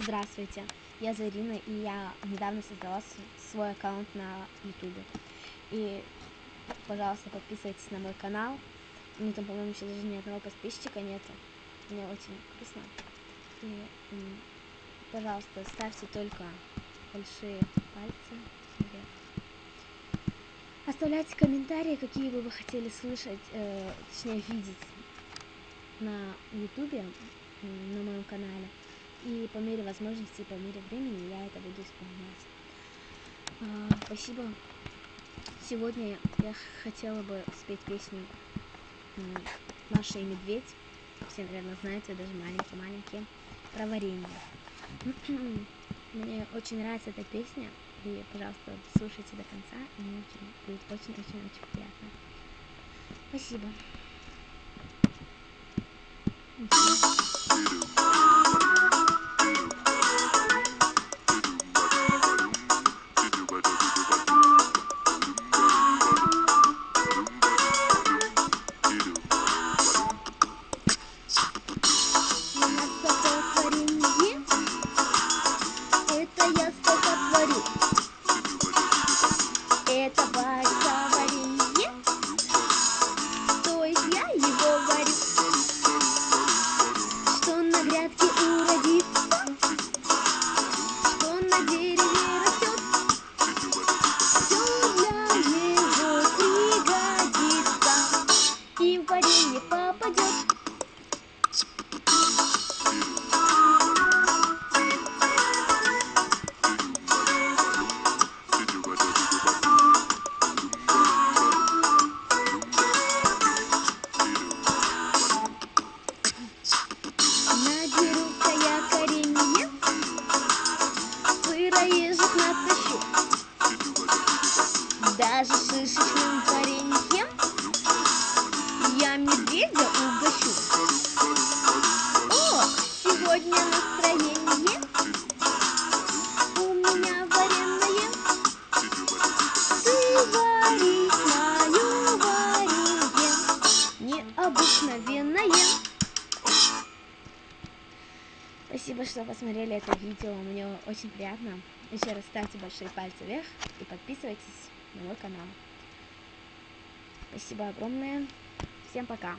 Здравствуйте, я Зарина, и я недавно создала свой аккаунт на YouTube. И, пожалуйста, подписывайтесь на мой канал. Мне там, по-моему, еще даже ни одного подписчика нету. Мне очень грустно. И, пожалуйста, ставьте только большие пальцы вверх. Оставляйте комментарии, какие бы вы хотели слышать, точнее видеть на YouTube, на моем канале. И по мере возможности, по мере времени я это буду исполнять. Спасибо. Сегодня я хотела бы спеть песню «Маша и медведь». Все, наверное, знаете, даже маленькие-маленькие. Про варенье. Мне очень нравится эта песня. И, пожалуйста, слушайте до конца. И мне будет очень-очень-очень приятно. Спасибо. Это варится варенье, то есть я его варю, что на грядке уродится, что на дереве растет, все для него пригодится и в варенье попадет. Наберу-ка я коренье, сыроежек натащу, даже шишечным вареньем я медведя угощу. Ох, сегодня настроение у меня вареное, ты варить мое варенье необыкновенное. Спасибо, что посмотрели это видео, мне очень приятно. Еще раз ставьте большие пальцы вверх и подписывайтесь на мой канал. Спасибо огромное. Всем пока.